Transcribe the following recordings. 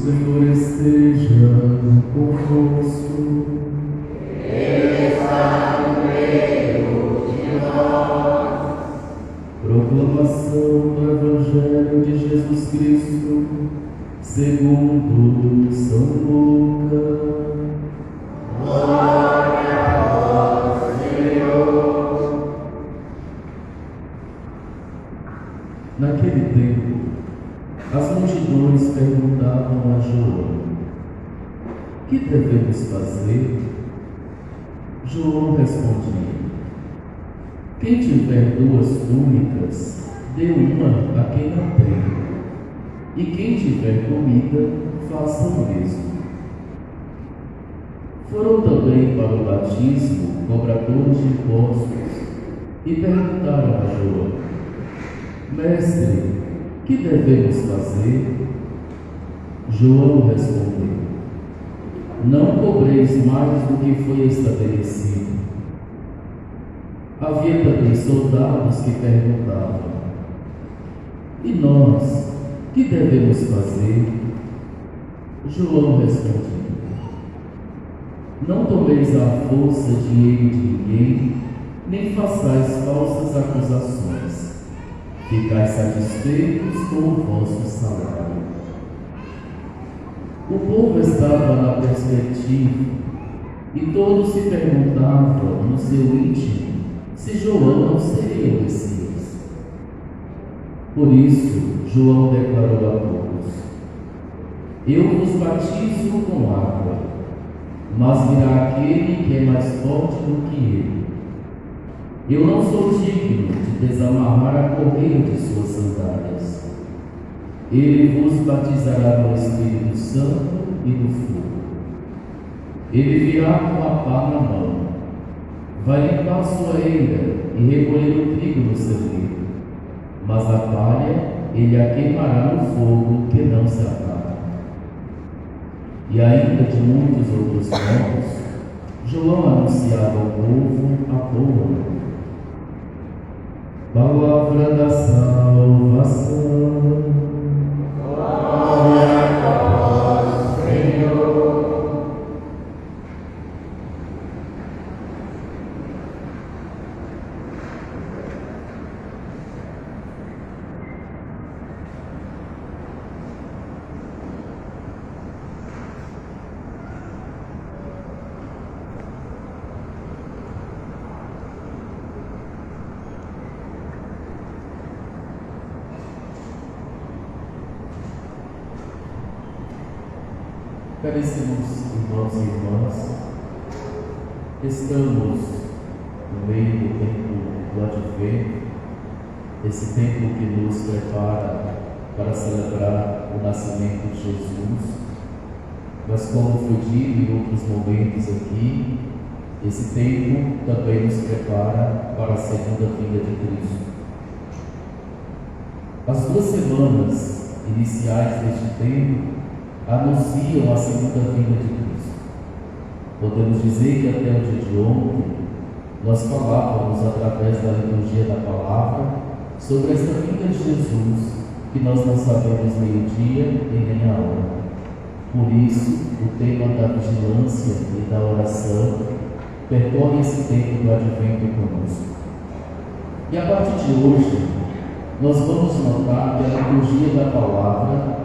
Senhor esteja convosco. Ele está no meio de nós. Proclamação do Evangelho de Jesus Cristo, segundo São Lucas. Glória a vós, Senhor. Naquele tempo, as multidões perguntavam a João: que devemos fazer? João respondia: quem tiver 2 túnicas, dê uma a quem não tem, e quem tiver comida, faça o mesmo. Foram também para o batismo cobradores de impostos e perguntaram a João: mestre, que devemos fazer? João respondeu: não cobreis mais do que foi estabelecido. Havia também soldados que perguntavam: e nós, que devemos fazer? João respondeu: não tomeis à força dinheiro de ninguém, nem façais falsas acusações. Ficai satisfeitos com o vosso salário. O povo estava na perspectiva, e todos se perguntavam no seu íntimo se João não seria o Messias. Por isso, João declarou a todos: eu vos batizo com água, mas virá aquele que é mais forte do que ele. Eu não sou digno de desamarrar a correia de suas sandálias. Ele vos batizará no Espírito Santo e no fogo. Ele virá com a pá na mão, vai limpar sua eira e recolher o trigo no celeiro, mas a palha ele a queimará no fogo que não se apaga. E ainda de muitos outros modos, João anunciava ao povo a boa nova. Palavra da salvação. Glória a vós, Senhor. Caríssimos irmãos e irmãs, estamos no meio do tempo do Advento, esse tempo que nos prepara para celebrar o nascimento de Jesus, mas como foi dito em outros momentos aqui, esse tempo também nos prepara para a segunda vinda de Cristo. As 2 semanas iniciais deste tempo anunciam a segunda vinda de Cristo. Podemos dizer que até o dia de ontem nós falávamos através da liturgia da palavra sobre esta vinda de Jesus, que nós não sabemos nem o dia e nem a hora. Por isso, o tema da vigilância e da oração percorre esse tempo do Advento conosco. E a partir de hoje, nós vamos notar que a liturgia da palavra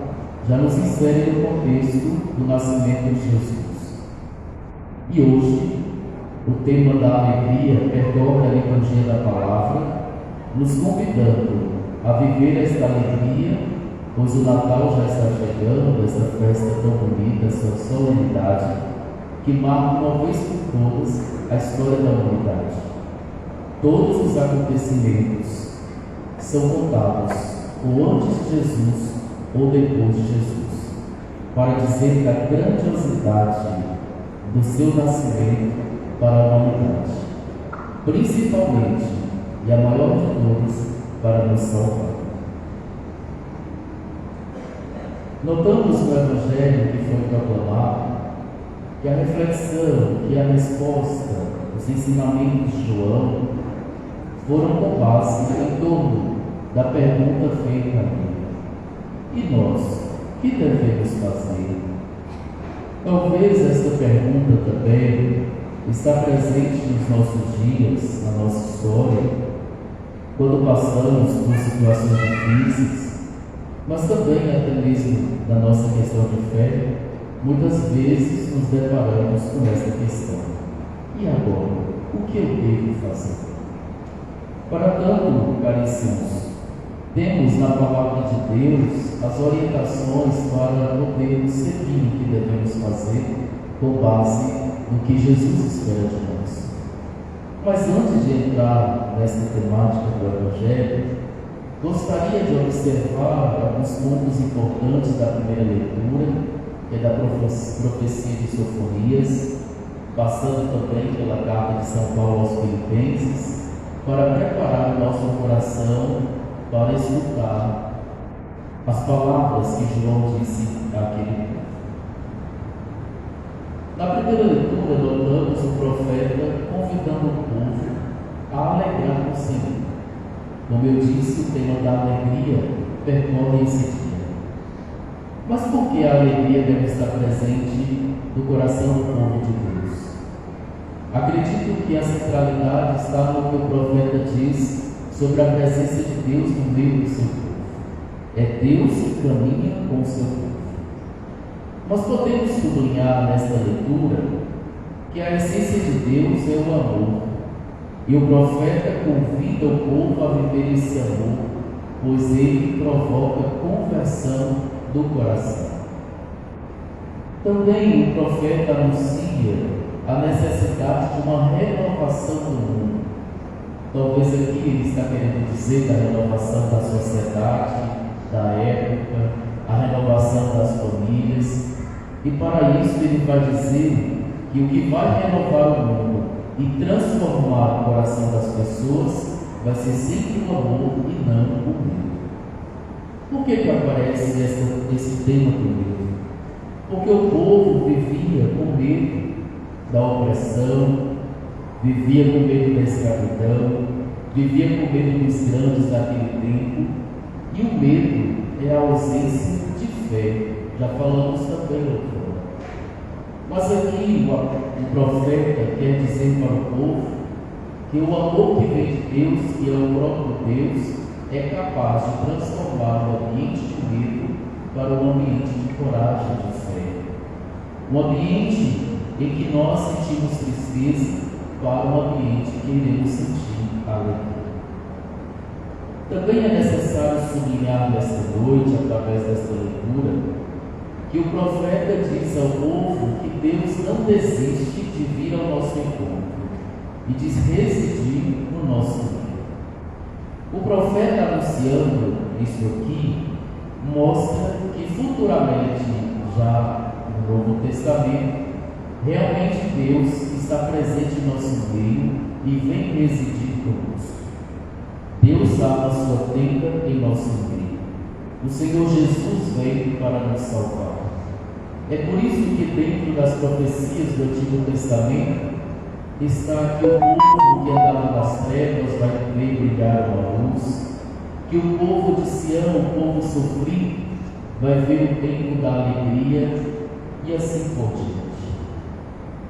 já nos insere no contexto do nascimento de Jesus. E hoje, o tema da alegria percorre a liturgia da palavra, nos convidando a viver esta alegria, pois o Natal já está chegando, essa festa tão bonita, essa solenidade, que marca uma vez por todas a história da humanidade. Todos os acontecimentos são contados ou antes de Jesus ou depois de Jesus, para dizer da grandiosidade do seu nascimento para a humanidade, principalmente, e a maior de todas, para nos salvar. Notamos no Evangelho que foi proclamado que a reflexão, que a resposta, os ensinamentos de João foram com base em torno da pergunta feita a ele: e nós, que devemos fazer? Talvez esta pergunta também está presente nos nossos dias, na nossa história, quando passamos por situações difíceis, mas também até mesmo na nossa questão de fé, muitas vezes nos deparamos com esta questão. E agora, o que eu devo fazer? Para tanto, caríssimos, temos na palavra de Deus as orientações para podermos seguir o que devemos fazer com base no que Jesus espera de nós. Mas antes de entrar nesta temática do Evangelho, gostaria de observar alguns pontos importantes da primeira leitura, que é da profecia de Sofonias, passando também pela carta de São Paulo aos Filipenses, para preparar o nosso coração para escutar as palavras que João disse àquele povo. Na primeira leitura, notamos o profeta convidando o povo a alegrar no Senhor. Como eu disse, o tema da alegria percorre esse dia. Mas por que a alegria deve estar presente no coração do povo de Deus? Acredito que a centralidade está no que o profeta diz sobre a presença de Deus no meio do seu povo. É Deus que caminha com o seu povo. Nós podemos sublinhar nesta leitura que a essência de Deus é o amor, e o profeta convida o povo a viver esse amor, pois ele provoca conversão do coração. Também o profeta anuncia a necessidade de uma renovação do mundo. Talvez aqui ele está querendo dizer da renovação da sociedade, da época, a renovação das famílias, e para isso ele vai dizer que o que vai renovar o mundo e transformar o coração das pessoas vai ser sempre o amor e não o medo. Por que aparece esse tema do medo? Porque o povo vivia com medo da opressão, vivia com medo da escravidão, vivia com medo dos grandes daquele tempo, e o medo é a ausência de fé. Já falamos também outrora. Mas aqui o profeta quer dizer para o povo que o amor que vem de Deus, que é o próprio Deus, é capaz de transformar o ambiente de medo para um ambiente de coragem, de fé. Um ambiente em que nós sentimos tristeza para um ambiente que iremos sentir alegria. Também é necessário sublinhar nesta noite, através desta leitura, que o profeta diz ao povo que Deus não desiste de vir ao nosso encontro e de residir no nosso meio. O profeta, anunciando isso aqui, mostra que futuramente, já no Novo Testamento, realmente Deus está presente em nosso meio e vem residir conosco. Deus abre a sua tenda em nosso meio. O Senhor Jesus veio para nos salvar. É por isso que dentro das profecias do Antigo Testamento está que o povo que andava nas trevas vai ver brilhar uma luz, que o povo de Sião, o povo sofrido, vai ver o tempo da alegria e assim por diante.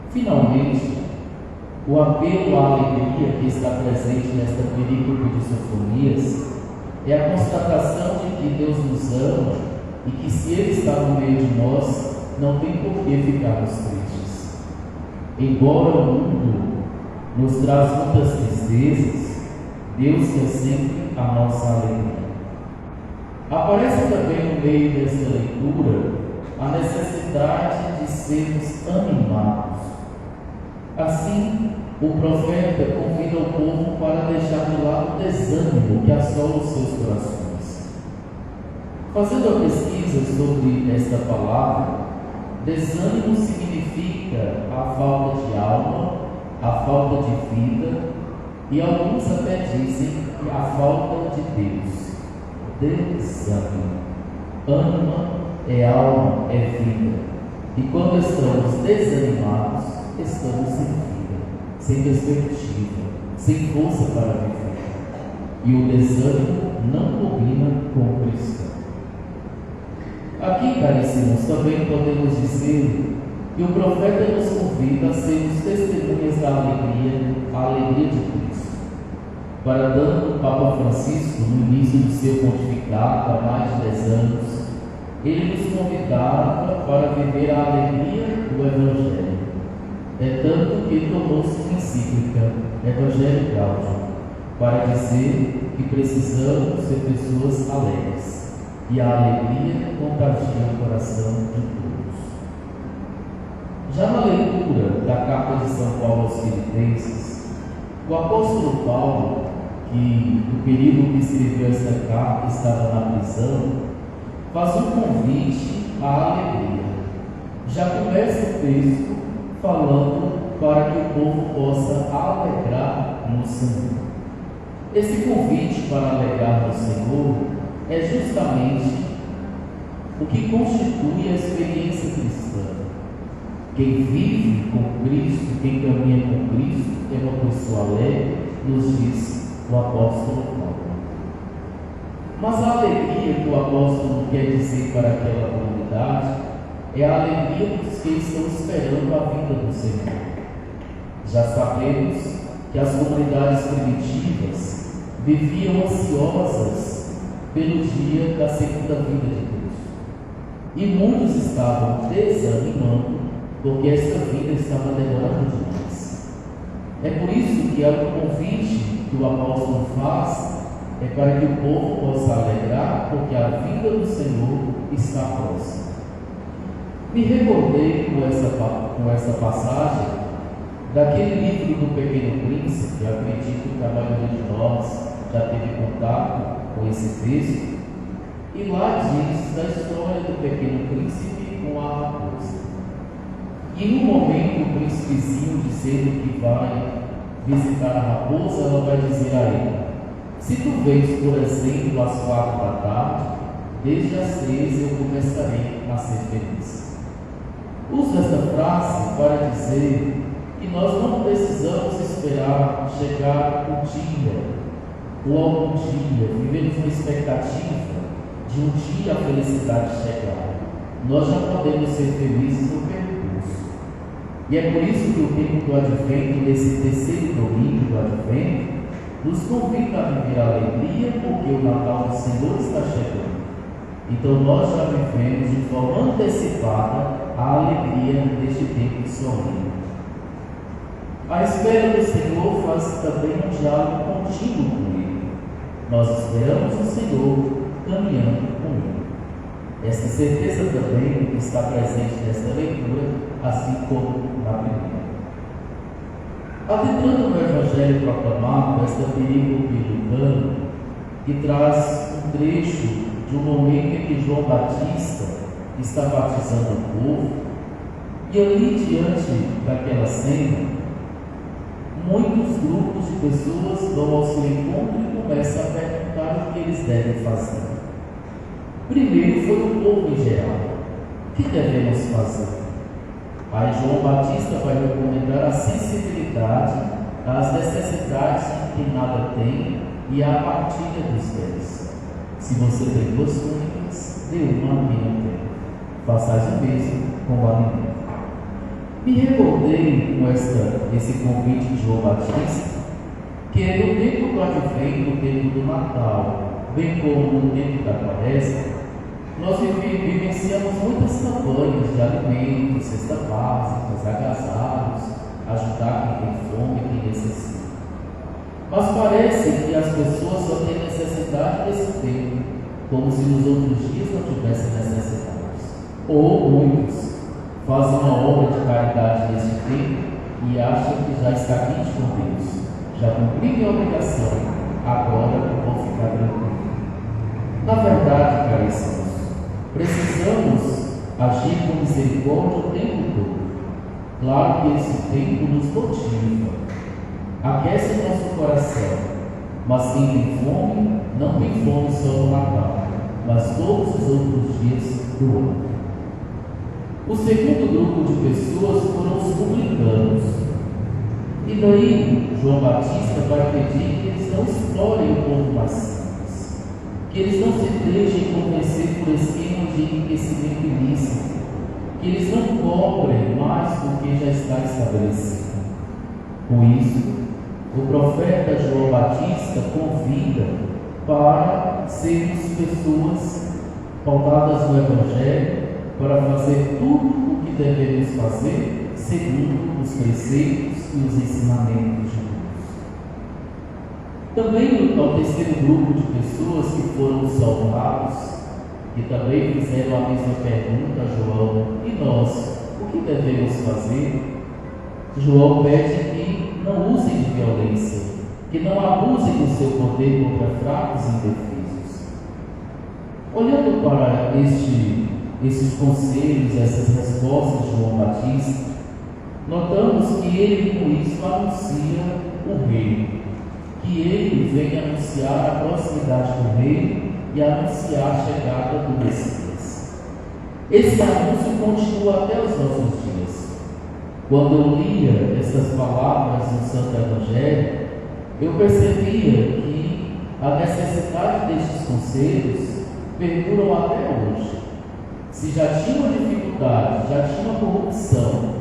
Finalmente, o apelo à alegria que está presente nesta perícope de Sofonias é a constatação de que Deus nos ama e que se Ele está no meio de nós, não tem por que ficarmos tristes. Embora o mundo nos traz muitas tristezas, Deus quer sempre a nossa alegria. Aparece também no meio desta leitura a necessidade de sermos animados. Assim, o profeta convida o povo para deixar de lado o desânimo que assola os seus corações. Fazendo a pesquisa sobre esta palavra, desânimo significa a falta de alma, a falta de vida, e alguns até dizem que a falta de Deus. Desânimo. Ânima é alma, é vida. E quando estamos desanimados, estamos sem vida, sem perspectiva, sem força para viver. E o desânimo não combina com o cristão. Aqui, caríssimos, também podemos dizer E o profeta nos convida a sermos testemunhas da alegria, a alegria de Cristo. Para tanto, o Papa Francisco, no início do seu pontificado, há mais de 10 anos, ele nos convidava para viver a alegria do Evangelho. É tanto que ele tomou-se uma encíclica, Evangelho Gaudium, para dizer que precisamos ser pessoas alegres, e a alegria contagia o coração de todos. Já na leitura da carta de São Paulo aos Filipenses, o apóstolo Paulo, que no período que escreveu essa carta estava na prisão, faz um convite à alegria. Já começa o texto falando para que o povo possa alegrar no Senhor. Esse convite para alegrar no Senhor é justamente o que constitui a experiência cristã. Quem vive com Cristo, quem caminha com Cristo, é uma pessoa alegre, nos diz o apóstolo Paulo. Mas a alegria que o apóstolo quer dizer para aquela comunidade é a alegria dos que estão esperando a vinda do Senhor. Já sabemos que as comunidades primitivas viviam ansiosas pelo dia da segunda vinda de Cristo. E muitos estavam desanimando porque esta vida estava demorando demais. É por isso que o convite que o apóstolo faz é para que o povo possa alegrar, porque a vinda do Senhor está próxima. Me recordei com essa passagem daquele livro do Pequeno Príncipe. Acredito que a maioria de nós já teve contato com esse texto. E lá diz da história do Pequeno Príncipe com a raposa. E em um momento o príncipezinho, dizendo que vai visitar a raposa, ela vai dizer a ele: se tu vens, por exemplo, às 4 da tarde, desde as 6 eu começarei a ser feliz. Uso esta frase para dizer que nós não precisamos esperar chegar o dia, ou algum dia, vivemos uma expectativa de um dia a felicidade chegar. Nós já podemos ser felizes no percurso. E é por isso que o tempo do Advento, nesse terceiro domingo do Advento, nos convida a viver a alegria, porque o Natal do Senhor está chegando. Então nós já vivemos de forma antecipada a alegria deste tempo solene. A espera do Senhor faz também um diálogo contínuo com Ele. Nós esperamos o Senhor caminhando com Ele. Essa certeza também está presente nesta leitura, assim como na primeira. Adentrando no Evangelho proclamado, esta película bíblica que traz um trecho de um momento em que João Batista está batizando o povo, e ali diante daquela cena, muitos grupos de pessoas vão ao seu encontro e começam a perguntar o que eles devem fazer. Primeiro foi o povo em geral: o que devemos fazer? Aí João Batista vai recomendar a sensibilidade às necessidades de quem nada tem e a partilha dos bens. Se você tem 2 túnicas, dê uma a quem não tem. Façais o mesmo com o alimento. Me recordei com esse convite de João Batista, que no tempo do Advento, no tempo do Natal, bem como no tempo da Quaresma, nós vivenciamos muitas campanhas de alimentos, cestas básicas, agasalhos, ajudar quem tem fome, quem necessita. Mas parece que as pessoas só têm necessidade desse tempo, como se nos outros dias não tivessem necessidades. Ou muitos fazem uma obra de caridade nesse tempo e acham que já está quente com Deus. Já cumpri minha obrigação, agora eu vou ficar tranquilo. Na verdade, caríssimos, precisamos agir com misericórdia o tempo todo. Claro que esse tempo nos motiva, aquece o nosso coração, mas quem tem fome, não tem fome só no Natal, mas todos os outros dias do ano. O segundo grupo de pessoas foram os publicanos. E daí, João Batista vai pedir que eles não explorem o povo mais simples, que eles não se deixem convencer por esquemas de enriquecimento ilícito, que eles não cobrem mais do que já está estabelecido. Com isso, o profeta João Batista convida para sermos pessoas pautadas no Evangelho, para fazer tudo o que devemos fazer segundo os preceitos e os ensinamentos de Deus. Também ao terceiro grupo de pessoas que foram salvados, que também fizeram a mesma pergunta a João: e nós, o que devemos fazer? João pede que não usem de violência, que não abusem do seu poder contra fracos e indefesos. Olhando para esses conselhos, essas respostas de João Batista, notamos que ele com isso anuncia o reino, que ele vem anunciar a proximidade do reino e anunciar a chegada do Messias. Esse anúncio continua até os nossos dias. Quando eu lia essas palavras no Santo Evangelho, eu percebia que a necessidade destes conselhos perduram até hoje. Se já tinha uma dificuldade, já tinha uma corrupção,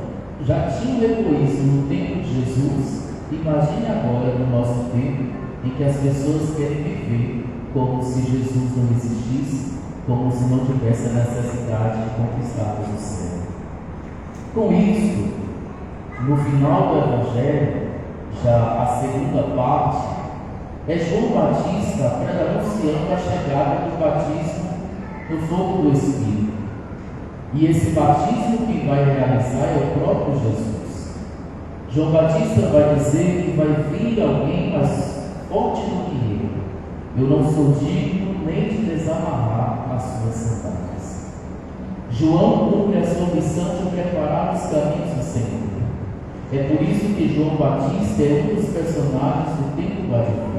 já tinha um egoísmo no tempo de Jesus, imagine agora no nosso tempo em que as pessoas querem viver como se Jesus não existisse, como se não tivesse a necessidade de conquistar o céu. Com isso, no final do Evangelho, já a segunda parte, é João Batista anunciando a chegada do batismo no fogo do Espírito. E esse batismo que vai realizar é o próprio Jesus. João Batista vai dizer que vai vir alguém mais forte do que ele. Eu não sou digno nem de desamarrar as suas sandálias. João cumpre a sua missão de preparar os caminhos do Senhor. É por isso que João Batista é um dos personagens do tempo do Advento.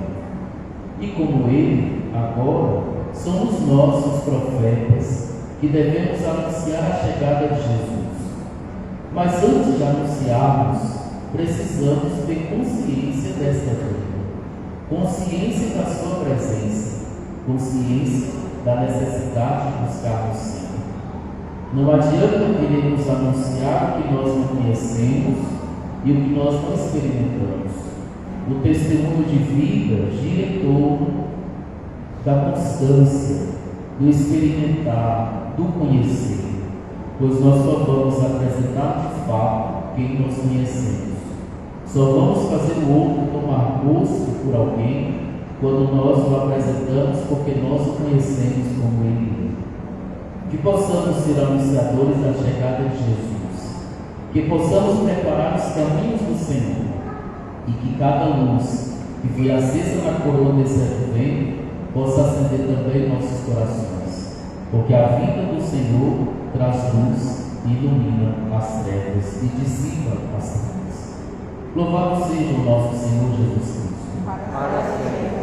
E como ele, agora, somos nós, os profetas, que devemos anunciar a chegada de Jesus. Mas antes de anunciarmos, precisamos ter consciência desta vida, consciência da sua presença, consciência da necessidade de buscar o Senhor. Não adianta queremos anunciar o que nós não conhecemos e o que nós não experimentamos. O testemunho de vida gira em torno da constância, do experimentar, do conhecer, pois nós só vamos apresentar de fato quem nós conhecemos. Só vamos fazer o outro tomar gosto por alguém quando nós o apresentamos porque nós o conhecemos como ele é. Que possamos ser anunciadores da chegada de Jesus, que possamos preparar os caminhos do Senhor e que cada luz que foi acesa na coroa desse advento possa acender também nossos corações, porque a vinda do Senhor traz luz, ilumina as trevas e dissipa as trevas. Louvado seja o nosso Senhor Jesus Cristo. Para sempre.